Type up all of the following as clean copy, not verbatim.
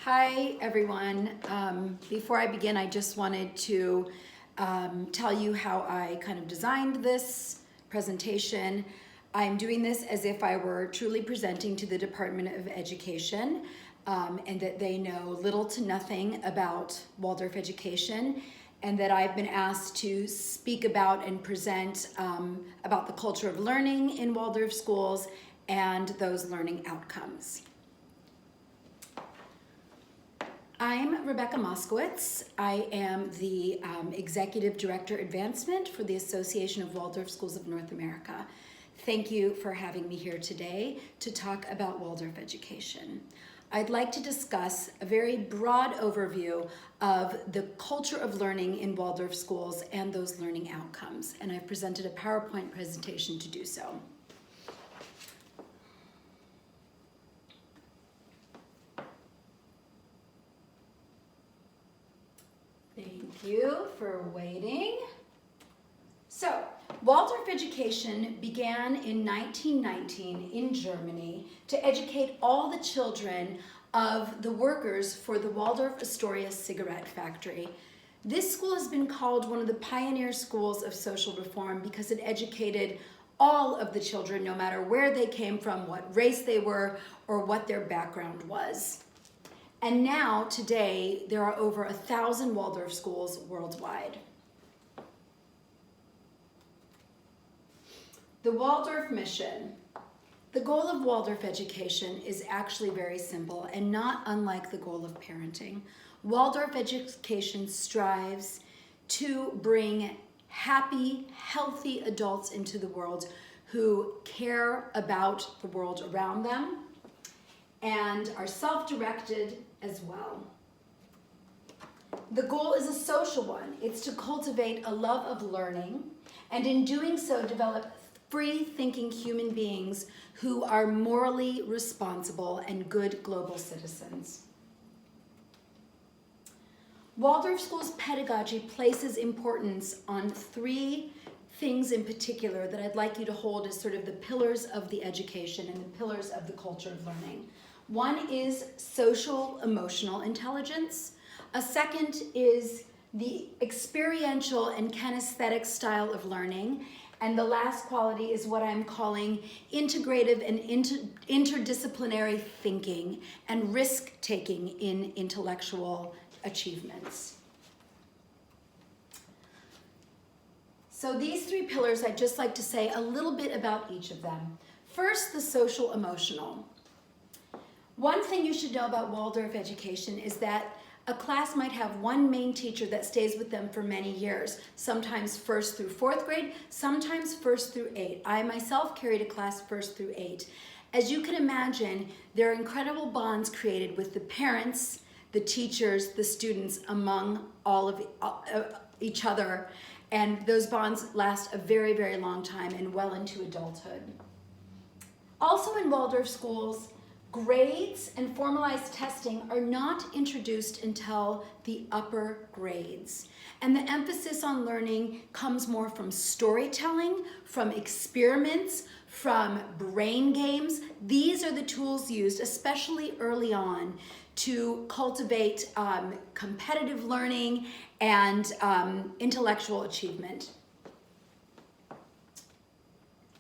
Hi, everyone. Before I begin, I just wanted to tell you how I kind of designed this presentation. I'm doing this as if I were truly presenting to the Department of Education and that they know little to nothing about Waldorf education, and that I've been asked to speak about and present about the culture of learning in Waldorf schools and those learning outcomes. I'm Rebecca Moskowitz. I am the Executive Director Advancement for the Association of Waldorf Schools of North America. Thank you for having me here today to talk about Waldorf education. I'd like to discuss a very broad overview of the culture of learning in Waldorf schools and those learning outcomes, and I've presented a PowerPoint presentation to do so. Thank you for waiting. So, Waldorf education began in 1919 in Germany to educate all the children of the workers for the Waldorf Astoria cigarette factory. This school has been called one of the pioneer schools of social reform because it educated all of the children, no matter where they came from, what race they were, or what their background was. And now, today, there are over 1,000 Waldorf schools worldwide. The Waldorf mission. The goal of Waldorf education is actually very simple and not unlike the goal of parenting. Waldorf education strives to bring happy, healthy adults into the world who care about the world around them and are self-directed as well. The goal is a social one. It's to cultivate a love of learning, and in doing so, develop free-thinking human beings who are morally responsible and good global citizens. Waldorf School's pedagogy places importance on three things in particular that I'd like you to hold as sort of the pillars of the education and the pillars of the culture of learning. One is social emotional intelligence. A second is the experiential and kinesthetic style of learning. And the last quality is what I'm calling integrative and interdisciplinary thinking and risk-taking in intellectual achievements. So these three pillars, I'd just like to say a little bit about each of them. First, the social emotional. One thing you should know about Waldorf education is that a class might have one main teacher that stays with them for many years, sometimes 1st through 4th grade, sometimes 1st through 8. I myself carried a class 1st through 8. As you can imagine, there are incredible bonds created with the parents, the teachers, the students, among all of each other, and those bonds last a very, very long time and well into adulthood. Also in Waldorf schools, grades and formalized testing are not introduced until the upper grades. And the emphasis on learning comes more from storytelling, from experiments, from brain games. These are the tools used, especially early on, to cultivate competitive learning and intellectual achievement.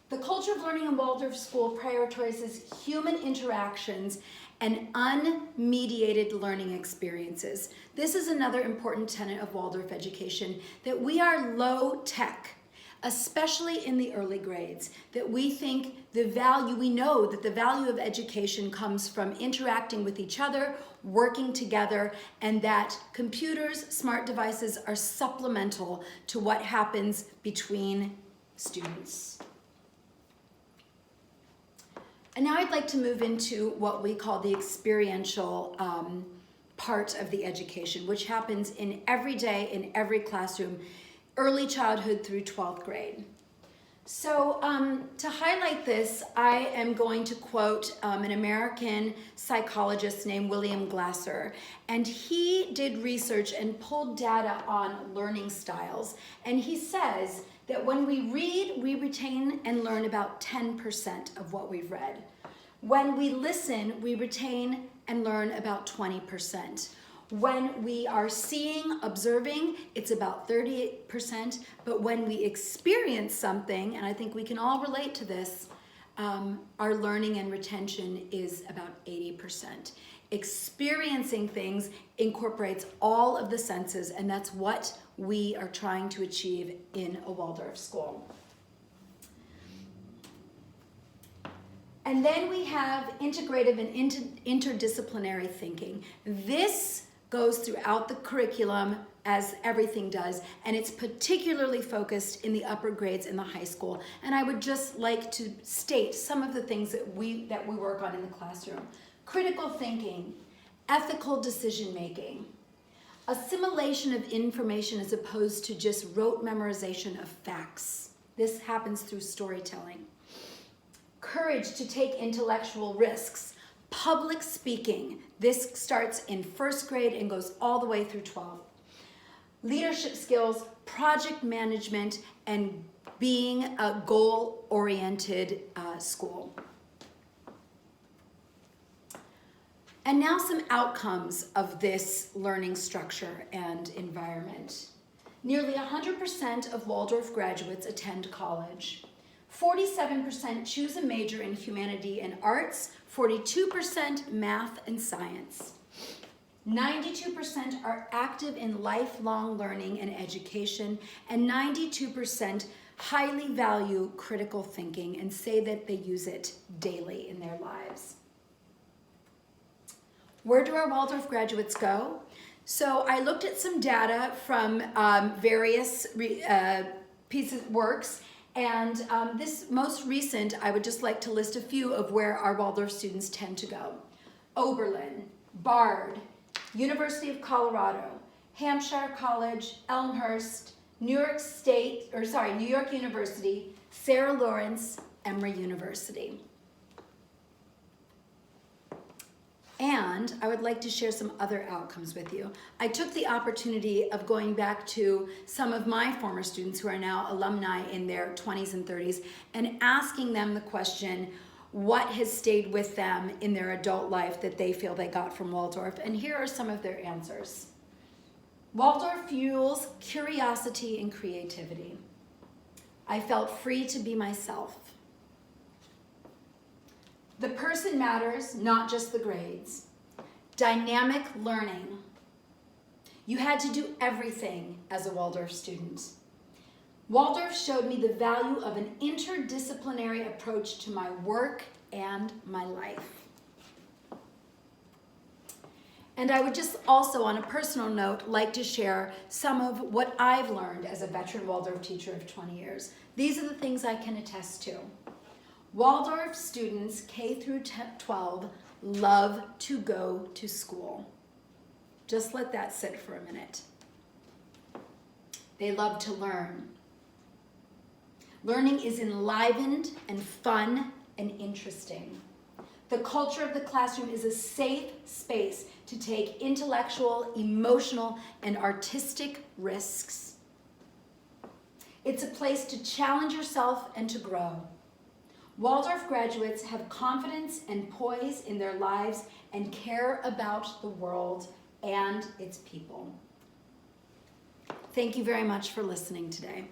The culture of learning in Waldorf School prioritizes human interactions and unmediated learning experiences. This is another important tenet of Waldorf education, that we are low tech, especially in the early grades, that we think we know that the value of education comes from interacting with each other, working together, and that computers, smart devices are supplemental to what happens between students. And now I'd like to move into what we call the experiential part of the education, which happens in every day, in every classroom, early childhood through 12th grade. So to highlight this, I am going to quote an American psychologist named William Glasser. And he did research and pulled data on learning styles. And he says that when we read, we retain and learn about 10% of what we've read. When we listen, we retain and learn about 20%. When we are seeing, observing, it's about 38%, but when we experience something, and I think we can all relate to this, our learning and retention is about 80%. Experiencing things incorporates all of the senses, and that's what we are trying to achieve in a Waldorf school. And then we have integrative and interdisciplinary thinking. This goes throughout the curriculum, as everything does, and it's particularly focused in the upper grades in the high school. And I would just like to state some of the things that we work on in the classroom. Critical thinking, ethical decision making, assimilation of information as opposed to just rote memorization of facts. This happens through storytelling. Courage to take intellectual risks. Public speaking. This starts in first grade and goes all the way through 12. Leadership skills, project management, and being a goal-oriented school. And now some outcomes of this learning structure and environment. Nearly 100% of Waldorf graduates attend college. 47% choose a major in humanity and arts, 42% math and science. 92% are active in lifelong learning and education, and 92% highly value critical thinking and say that they use it daily in their lives. Where do our Waldorf graduates go? So I looked at some data from various works, and this most recent, I would just like to list a few of where our Waldorf students tend to go. Oberlin, Bard, University of Colorado, Hampshire College, Elmhurst, New York University, Sarah Lawrence, Emory University. And I would like to share some other outcomes with you. I took the opportunity of going back to some of my former students who are now alumni in their 20s and 30s and asking them the question, what has stayed with them in their adult life that they feel they got from Waldorf? And here are some of their answers. Waldorf fuels curiosity and creativity. I felt free to be myself. The person matters, not just the grades. Dynamic learning. You had to do everything as a Waldorf student. Waldorf showed me the value of an interdisciplinary approach to my work and my life. And I would just also, on a personal note, like to share some of what I've learned as a veteran Waldorf teacher of 20 years. These are the things I can attest to. Waldorf students, K through 12, love to go to school. Just let that sit for a minute. They love to learn. Learning is enlivened and fun and interesting. The culture of the classroom is a safe space to take intellectual, emotional, and artistic risks. It's a place to challenge yourself and to grow. Waldorf graduates have confidence and poise in their lives and care about the world and its people. Thank you very much for listening today.